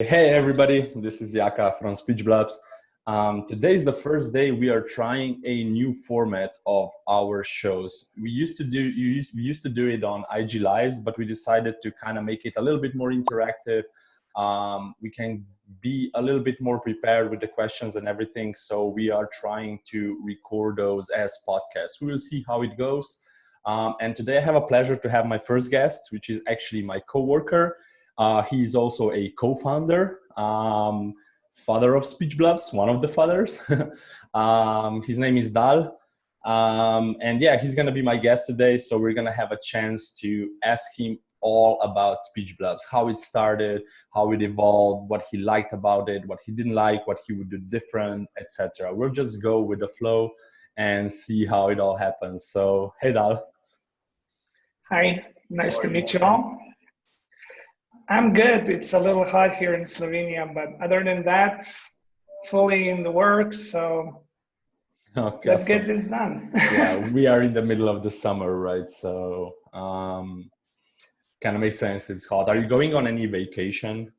Hey everybody, this is Jaka from Speech Blubs. Today is the first day we are trying a new format of our shows. We used to do it on IG Lives, but we decided to kind of make it a little bit more interactive. We can be a little bit more prepared with the questions and everything, so we are trying to record those as podcasts. We will see how it goes. And today I have a pleasure to have my first guest, which is actually my coworker. He's also a co-founder, father of Speech Blubs, one of the fathers. His name is Dal. And yeah, he's going to be my guest today. So we're going to have a chance to ask him all about Speech Blubs, how it started, how it evolved, what he liked about it, what he didn't like, what he would do different, etc. We'll just go with the flow and see how it all happens. So, hey, Dal. Hi, nice to meet you all. I'm good. It's a little hot here in Slovenia, but other than that, fully in the works. So Okay, let's so get this done. yeah, we are in the middle of the summer, right? So kind of makes sense. It's hot. Are you going on any vacation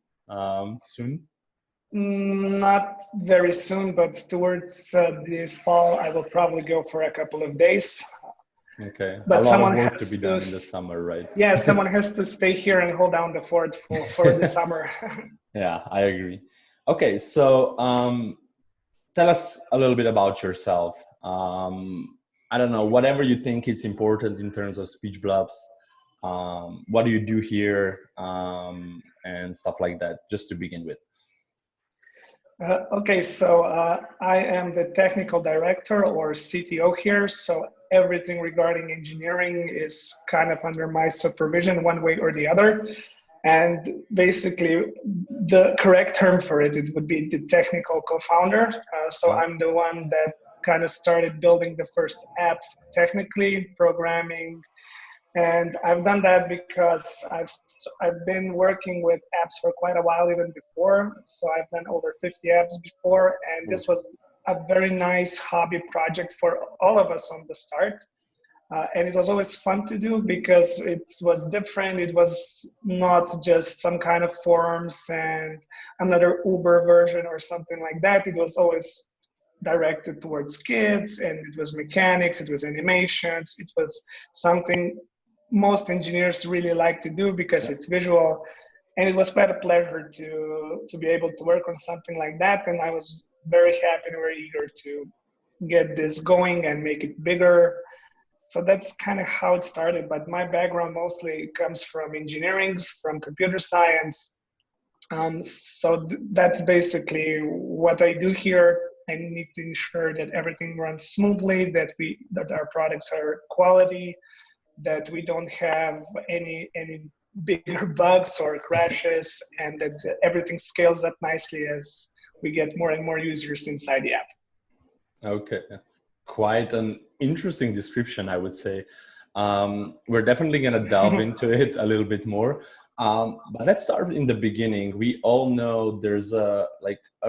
soon? Not very soon, but towards the fall, I will probably go for a couple of days. Okay, a But lot of someone work to has be to, done in the summer, right? yeah, someone has to stay here and hold down the fort for the summer. Yeah, I agree. Okay, so tell us a little bit about yourself. I don't know, whatever you think it's important in terms of Speech Blubs. What do you do here, and stuff like that, just to begin with. Okay, so I am the technical director or CTO here. So everything regarding engineering is kind of under my supervision one way or the other. And basically, the correct term for it would be the technical co-founder. So I'm the one that kind of started building the first app technically, programming, and I've done that because I've been working with apps for quite a while even before. So I've done over 50 apps before, and this was a very nice hobby project for all of us on the start. And it was always fun to do because it was different. It was not just some kind of forms and another Uber version or something like that. It was always directed towards kids, and it was mechanics, it was animations, it was something most engineers really like to do because it's visual. And it was quite a pleasure to be able to work on something like that. And I was very happy and very eager to get this going and make it bigger. So that's kind of how it started. But my background mostly comes from engineering, from computer science. That's basically what I do here. I need to ensure that everything runs smoothly, that our products are quality, that we don't have any bigger bugs or crashes, and that everything scales up nicely as we get more and more users inside the app. Okay, quite an interesting description, I would say. We're definitely going to delve into it a little bit more. But let's start in the beginning. We all know there's a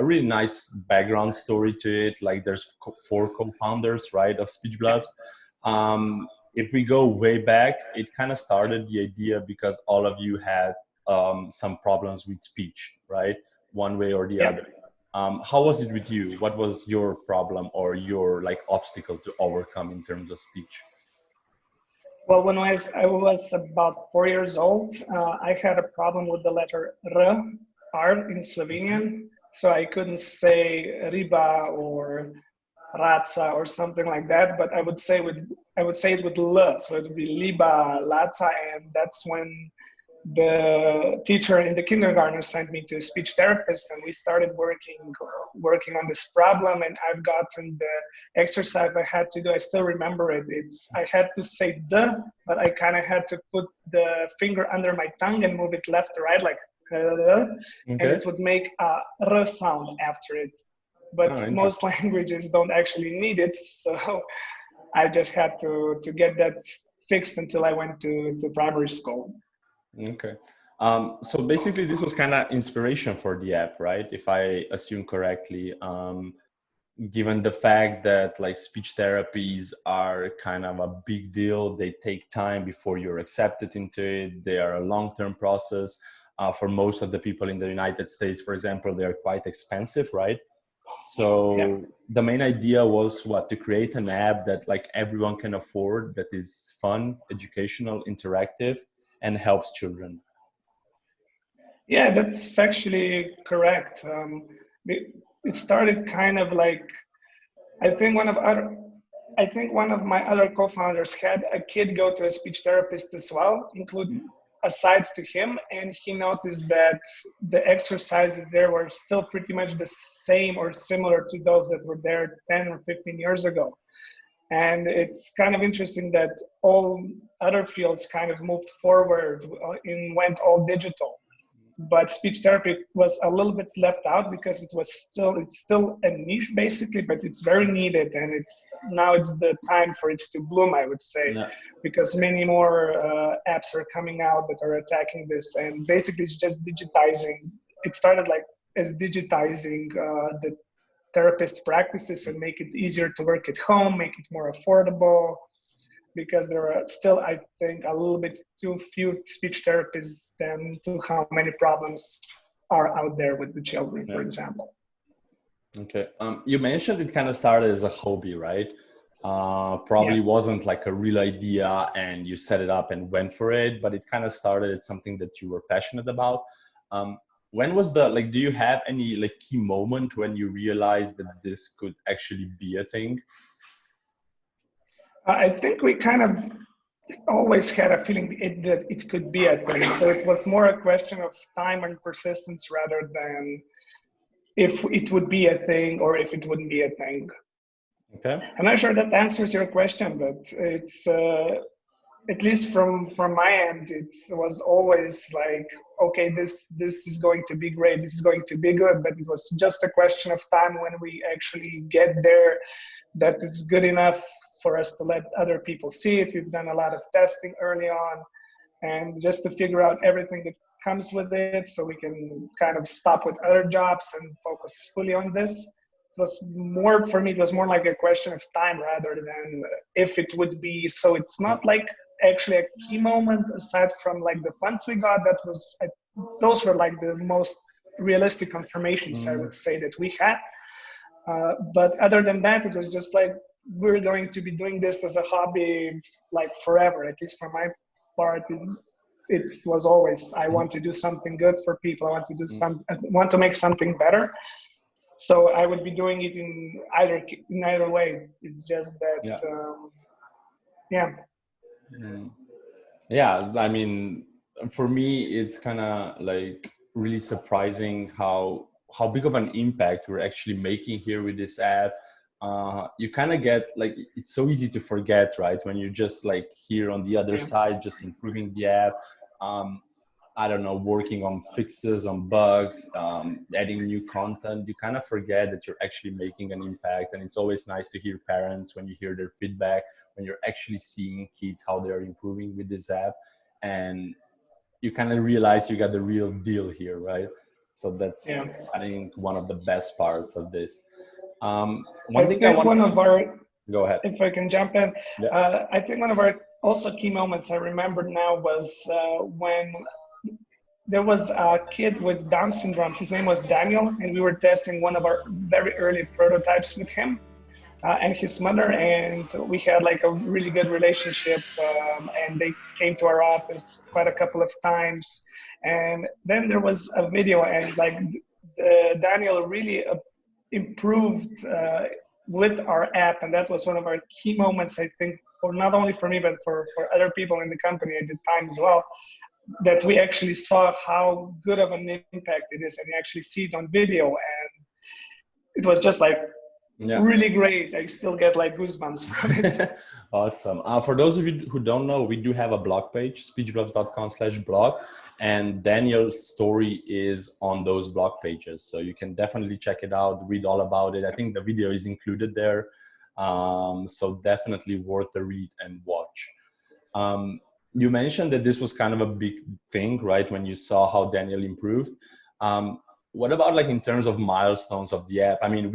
really nice background story to it. Like there's four co-founders, right, of Speech Blubs. If we go way back, it kind of started the idea because all of you had some problems with speech, right? One way or the other. How was it with you? What was your problem or your obstacle to overcome in terms of speech? Well, when I was about 4 years old, I had a problem with the letter R in Slovenian. So I couldn't say riba or raca or something like that, but I would say it with l, so it would be liba, laca, and that's when the teacher in the kindergarten sent me to a speech therapist, and we started working on this problem. And I've gotten the exercise I had to do. I still remember it. I had to say the, but I kind of had to put the finger under my tongue and move it left to right, like and it would make a r sound after it. But most languages don't actually need it, so I just had to get that fixed until I went to primary school. Okay. So basically this was kind of inspiration for the app, right? If I assume correctly, given the fact that speech therapies are kind of a big deal, they take time before you're accepted into it. They are a long-term process. For most of the people in the United States, for example, they're quite expensive, right? So the main idea was to create an app that like everyone can afford, that is fun, educational, interactive, and helps children. Yeah, that's factually correct. It started kind of like, I think one of other, I think one of my other co-founders had a kid go to a speech therapist as well, include aside to him, and he noticed that the exercises there were still pretty much the same or similar to those that were there 10 or 15 years ago. And it's kind of interesting that all other fields kind of moved forward and went all digital, but speech therapy was a little bit left out because it's still a niche basically, but it's very needed, and it's the time for it to bloom, I would say. Yeah. Because many more apps are coming out that are attacking this, and basically it's just digitizing. It started like as digitizing the therapist practices and make it easier to work at home, make it more affordable, because there are still, I think, a little bit too few speech therapists than to how many problems are out there with the children, for example. Okay. You mentioned it kind of started as a hobby, right? Probably wasn't like a real idea and you set it up and went for it, but it kind of started as something that you were passionate about. When was do you have any like key moment when you realized that this could actually be a thing? I think we kind of always had a feeling that it could be a thing. So it was more a question of time and persistence rather than if it would be a thing or if it wouldn't be a thing. Okay. I'm not sure that answers your question, but it's at least from my end, it was always like, okay, this is going to be great, this is going to be good, but it was just a question of time when we actually get there, that it's good enough for us to let other people see it. We've done a lot of testing early on, and just to figure out everything that comes with it so we can kind of stop with other jobs and focus fully on this. It was more, for me, it was more like a question of time rather than if it would be. So it's not like actually a key moment aside from like the funds we got. Those were like the most realistic confirmations I would say that we had. But other than that, it was just like, we're going to be doing this as a hobby like forever. At least for my part, it was always, I want to do something good for people. I want to make something better. So I would be doing it in either way. It's just that, Yeah, I mean, for me, it's kind of like really surprising how big of an impact we're actually making here with this app. You kind of get like, it's so easy to forget, right? When you're just like here on the other side, just improving the app. I don't know, working on fixes, on bugs, adding new content, you kind of forget that you're actually making an impact. And it's always nice to hear parents when you hear their feedback, when you're actually seeing kids, how they're improving with this app. And you kind of realize you got the real deal here, right? So that's, I think, one of the best parts of this. One thing I want one of our, go ahead. If I can jump in, I think one of our also key moments I remember now was when there was a kid with Down syndrome. His name was Daniel, and we were testing one of our very early prototypes with him and his mother, and we had like a really good relationship, and they came to our office quite a couple of times. And then there was a video, and like Daniel really improved with our app, and that was one of our key moments, I think, for not only for me, but for other people in the company at the time as well, that we actually saw how good of an impact it is, and you actually see it on video, and it was just like really great. I still get like goosebumps from it. Awesome. For those of you who don't know, we do have a blog page, speechblubs.com/blog, and Daniel's story is on those blog pages. So you can definitely check it out, read all about it. I think the video is included there. So definitely worth a read and watch. You mentioned that this was kind of a big thing, right? When you saw how Daniel improved. What about like in terms of milestones of the app? I mean,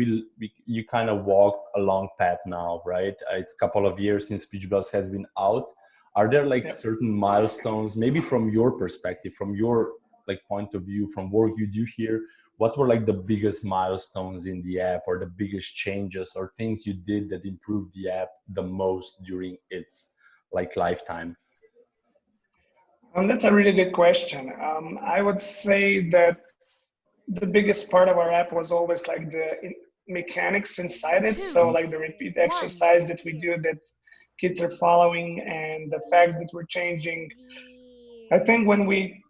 you kind of walked a long path now, right? It's a couple of years since Speech Blubs has been out. Are there like certain milestones, maybe from your perspective, from your like point of view from work you do here, what were like the biggest milestones in the app, or the biggest changes or things you did that improved the app the most during its like lifetime? That's a really good question. I would say that the biggest part of our app was always like the mechanics inside it. So like the repeat exercise that we do that kids are following and the facts that we're changing. I think when we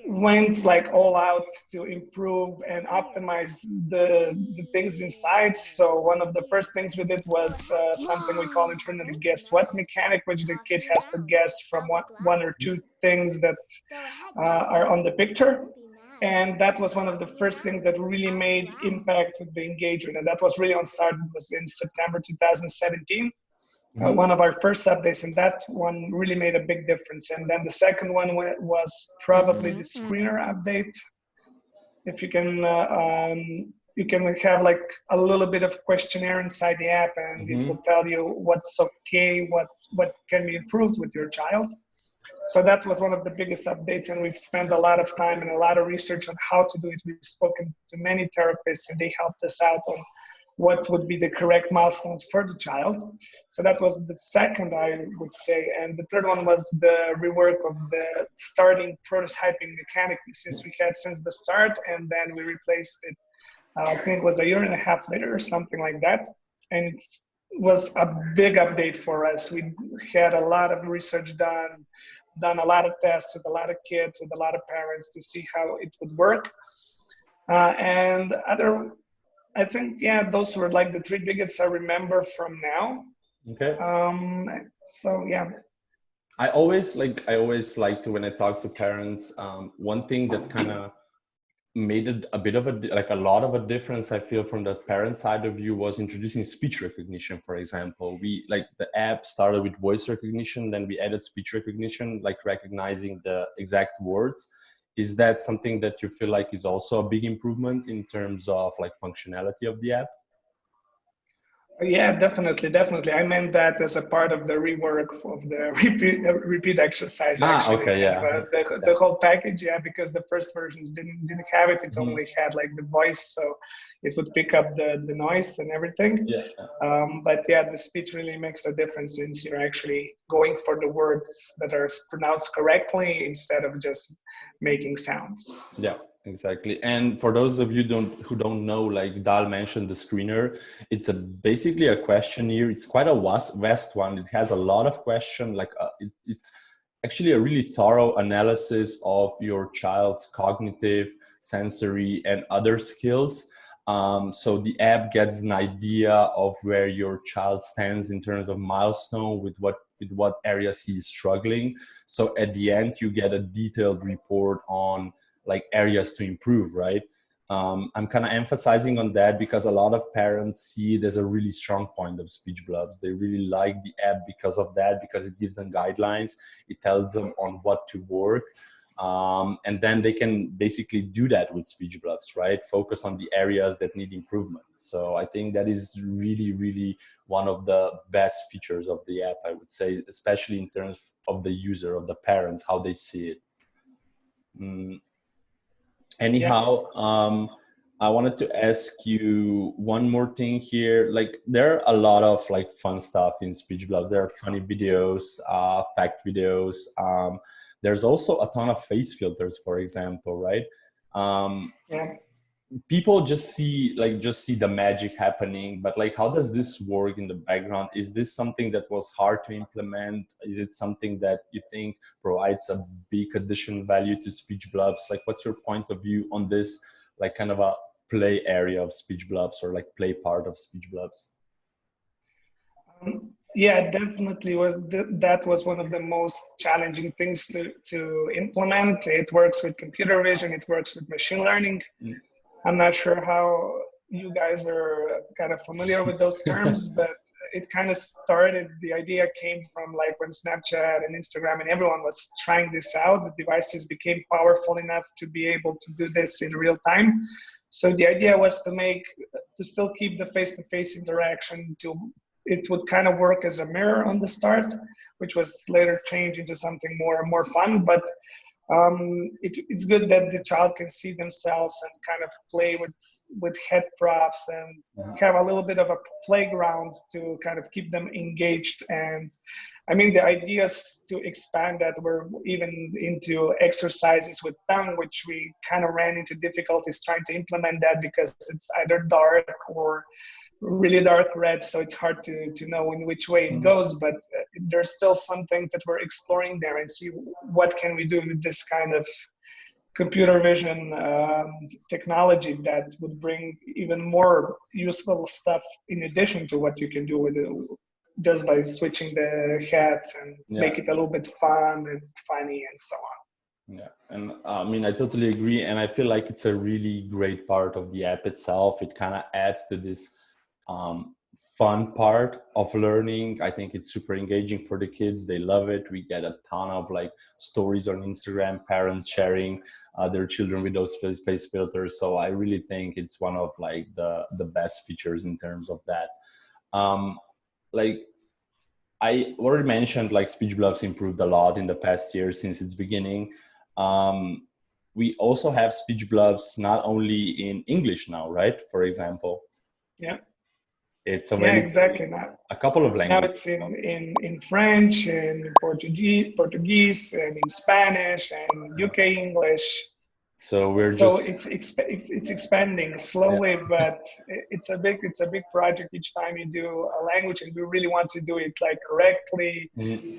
went like all out to improve and optimize the things inside. So one of the first things we did was something we call internally guess what mechanic, which the kid has to guess from one or two things that are on the picture. And that was one of the first things that really made impact with the engagement. And that was really on start, it was in September 2017. One of our first updates, and that one really made a big difference. And then the second one was probably the screener update. If you can have like a little bit of questionnaire inside the app, and it will tell you what's okay, what can be improved with your child. So that was one of the biggest updates, and we've spent a lot of time and a lot of research on how to do it. We've spoken to many therapists, and they helped us out on what would be the correct milestones for the child. So that was the second, I would say. And the third one was the rework of the starting prototyping mechanically, since we had since the start, and then we replaced it, I think it was a year and a half later or something like that. And it was a big update for us. We had a lot of research done a lot of tests with a lot of kids, with a lot of parents to see how it would work. And other, I think, yeah, those were like the three biggest I remember from now. Okay. So yeah. I always like to, when I talk to parents, one thing that kind of made it a bit of a lot of a difference, I feel, from the parent side of you, was introducing speech recognition. For example, we like the app started with voice recognition, then we added speech recognition, like recognizing the exact words. Is that something that you feel like is also a big improvement in terms of like functionality of the app? Yeah, definitely. I meant that as a part of the rework of the repeat exercise, actually. Okay, yeah. The whole package, yeah, because the first versions didn't have it. It only had like the voice, so it would pick up the noise and everything. Yeah. But yeah, the speech really makes a difference, since you're actually going for the words that are pronounced correctly instead of just making sounds. Yeah. Exactly. And for those of you who don't know, like Dal mentioned the screener, it's basically a questionnaire. It's quite a vast one. It has a lot of questions. Like it's actually a really thorough analysis of your child's cognitive, sensory, and other skills. So the app gets an idea of where your child stands in terms of milestone, with what areas he's struggling. So at the end, you get a detailed report on like areas to improve, right? I'm kind of emphasizing on that because a lot of parents see it as a really strong point of Speech Blubs. They really like the app because of that, because it gives them guidelines. It tells them on what to work. And then they can basically do that with Speech Blubs, right? Focus on the areas that need improvement. So I think that is really, really one of the best features of the app, I would say, especially in terms of the user, of the parents, how they see it. Anyhow, I wanted to ask you one more thing here. Like, there are a lot of like fun stuff in Speech Blubs. There are funny videos, fact videos. There's also a ton of face filters, for example, right? Yeah. People just see the magic happening, but like, how does this work in the background? Is this something that was hard to implement? Is it something that you think provides a big additional value to Speech Blubs? Like, what's your point of view on this, like kind of a play area of Speech Blubs, or like play part of Speech Blubs? Yeah, definitely that was one of the most challenging things to implement. It works with computer vision, it works with machine learning. I'm not sure how you guys are kind of familiar with those terms, but it kind of started, the idea came from like when Snapchat and Instagram and everyone was trying this out, the devices became powerful enough to be able to do this in real time. So the idea was to still keep the face-to-face interaction, it would kind of work as a mirror on the start, which was later changed into something more fun. But It's good that the child can see themselves and kind of play with head props and have a little bit of a playground to kind of keep them engaged. And I mean, the idea is to expand that. We're even into exercises with tongue, which we kind of ran into difficulties trying to implement that because it's either dark or really dark red, so it's hard to know in which way it goes, but there's still some things that we're exploring there and see what can we do with this kind of computer vision technology that would bring even more useful stuff in addition to what you can do with it just by switching the heads and make it a little bit fun and funny and so on. Yeah, and I mean, I totally agree. And I feel like it's a really great part of the app itself. It kind of adds to this fun part of learning. I think it's super engaging for the kids. They love it. We get a ton of like stories on Instagram, parents sharing their children with those face filters. So I really think it's one of like the best features in terms of that. Like I already mentioned, like Speech Blubs improved a lot in the past year since its beginning. We also have Speech Blubs not only in English now, right? For example. Yeah. It's available exactly. a couple of languages. Now it's in French, in Portuguese, and in Spanish, and UK English. So it's expanding slowly, but it's a big project each time you do a language, and we really want to do it like correctly,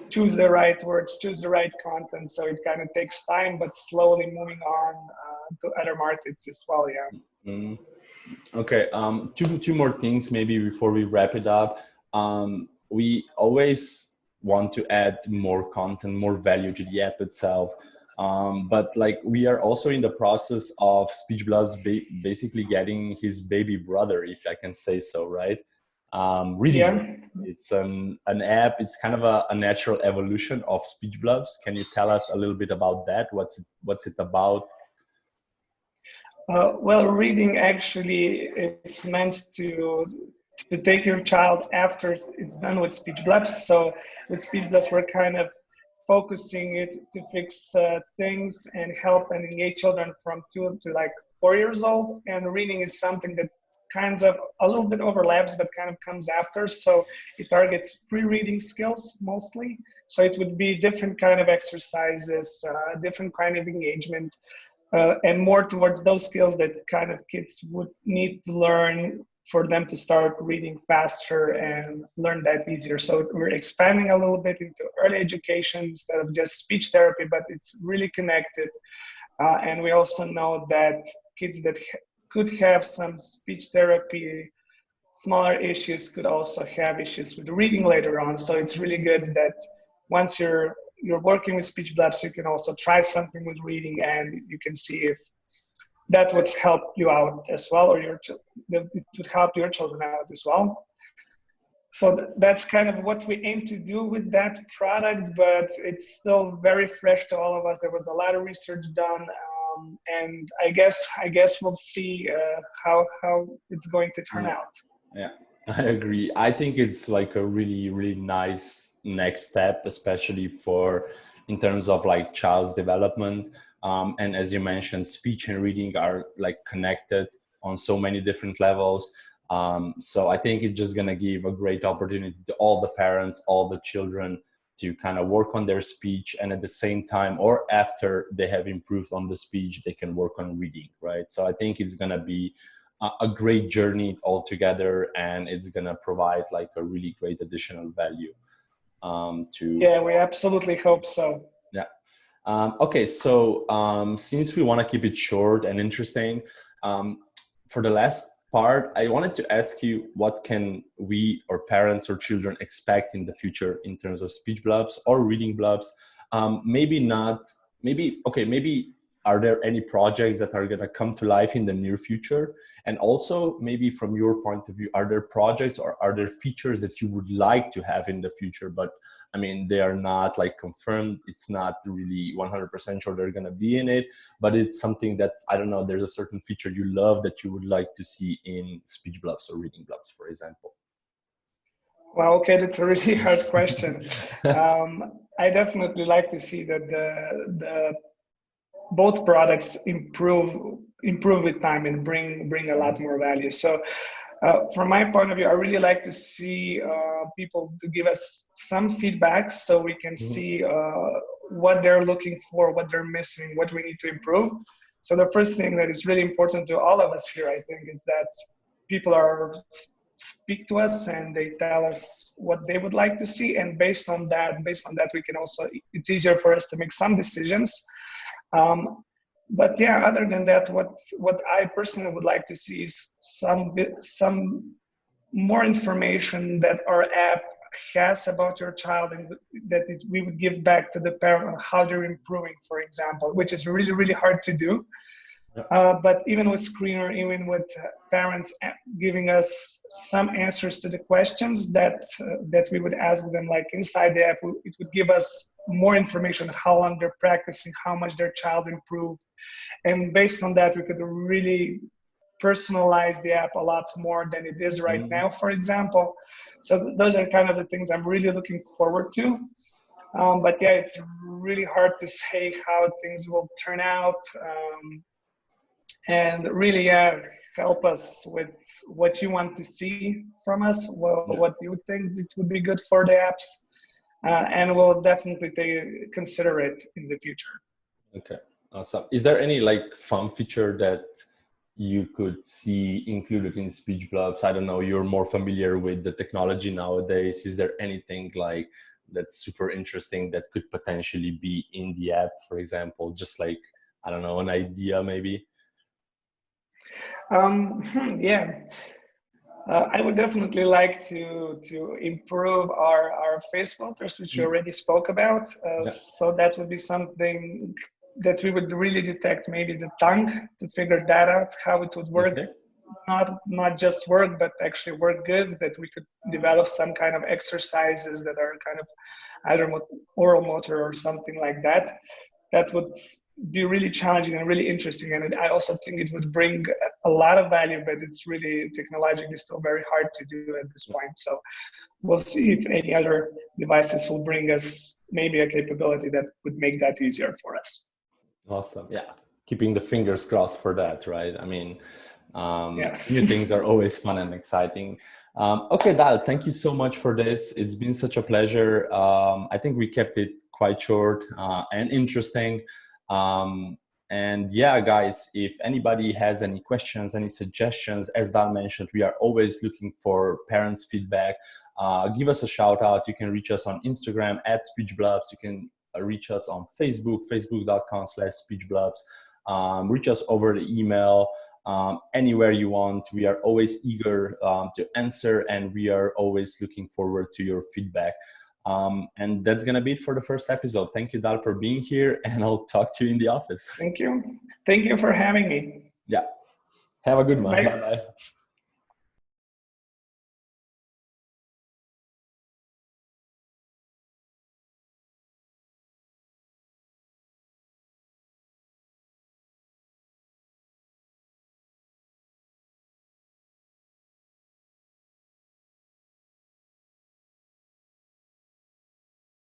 choose the right words, choose the right content. So it kind of takes time, but slowly moving on to other markets as well. Yeah. Okay, two more things maybe before we wrap it up. We always want to add more content, more value to the app itself. But like we are also in the process of Speech Blubs basically getting his baby brother, if I can say so, right? Reading. It's an app. It's kind of a natural evolution of Speech Blubs. Can you tell us a little bit about that? What's it about? Well, reading actually is meant to take your child after it's done with Speech Blubs. So with Speech Blubs, we're kind of focusing it to fix things and help and engage children from 2 to like 4 years old. And reading is something that kind of a little bit overlaps, but kind of comes after. So it targets pre-reading skills mostly. So it would be different kind of exercises, different kind of engagement. And more towards those skills that kind of kids would need to learn for them to start reading faster and learn that easier. So we're expanding a little bit into early education instead of just speech therapy, but it's really connected. And we also know that kids that could have some speech therapy, smaller issues could also have issues with reading later on. So it's really good that once you're working with Speech Blubs, you can also try something with reading, and you can see if that would help you out as well, or it would help your children out as well. So that's kind of what we aim to do with that product, but it's still very fresh to all of us. There was a lot of research done, and I guess we'll see how it's going to turn out. Yeah, I agree. I think it's like a really, really nice next step, especially in terms of like child's development. And as you mentioned, speech and reading are like connected on so many different levels. So I think it's just gonna give a great opportunity to all the parents, all the children to kind of work on their speech, and at the same time, or after they have improved on the speech, they can work on reading, right? So I think it's gonna be a great journey altogether, and it's gonna provide like a really great additional value Yeah, we absolutely hope so. Yeah. Okay, so since we want to keep it short and interesting, for the last part, I wanted to ask you, what can we or parents or children expect in the future in terms of Speech Blubs or reading blubs? Maybe are there any projects that are going to come to life in the near future? And also, maybe from your point of view, are there projects or are there features that you would like to have in the future, but I mean, they are not like confirmed. It's not really 100% sure they're going to be in it, but it's something that, I don't know, there's a certain feature you love that you would like to see in Speech Blubs or reading blubs, for example. Well, okay, that's a really hard question. I definitely like to see that the both products improve with time and bring a lot more value. So from my point of view, I really like to see people to give us some feedback so we can Mhm. see what they're looking for, what they're missing, what we need to improve. So the first thing that is really important to all of us here, I think, is that people are speak to us and they tell us what they would like to see, and based on that, we can also, it's easier for us to make some decisions. But yeah, other than that, what I personally would like to see is some more information that our app has about your child, and that we would give back to the parent on how they're improving, for example, which is really, really hard to do. Yeah. But even with screener, even with parents giving us some answers to the questions that we would ask them, like inside the app, it would give us more information, how long they're practicing, how much their child improved. And based on that, we could really personalize the app a lot more than it is right Mhm. now, for example. So those are kind of the things I'm really looking forward to. But yeah, it's really hard to say how things will turn out. And really, yeah, help us with what you want to see from us, Yeah. what you think it would be good for the apps, and we'll definitely consider it in the future. Okay. Awesome. Is there any like fun feature that you could see included in Speech Blubs? I don't know, you're more familiar with the technology nowadays. Is there anything like that's super interesting that could potentially be in the app, for example? Just like, I don't know, an idea maybe? Yeah, I would definitely like to improve our face filters, which we Mm. already spoke about. Yeah. So that would be something that we would really detect maybe the tongue to figure that out, how it would work. Okay. Not just work, but actually work good. That we could develop some kind of exercises that are kind of either oral motor or something like that. That would be really challenging and really interesting. And I also think it would bring a lot of value, but it's really technologically still very hard to do at this point. So we'll see if any other devices will bring us maybe a capability that would make that easier for us. Awesome. Yeah. Keeping the fingers crossed for that, right? I mean, Yeah. new things are always fun and exciting. Okay, Dal, thank you so much for this. It's been such a pleasure. I think we kept it quite short and interesting. Um, and yeah, guys, if anybody has any questions, any suggestions, as Dal mentioned, we are always looking for parents' feedback. Give us a shout out. You can reach us on Instagram at SpeechBlubs. You can reach us on Facebook, facebook.com/SpeechBlubs. Reach us over the email. Anywhere you want. We are always eager to answer, and we are always looking forward to your feedback. And that's going to be it for the first episode. Thank you, Dal, for being here, and I'll talk to you in the office. Thank you. Thank you for having me. Yeah. Have a good one. Bye. Bye-bye.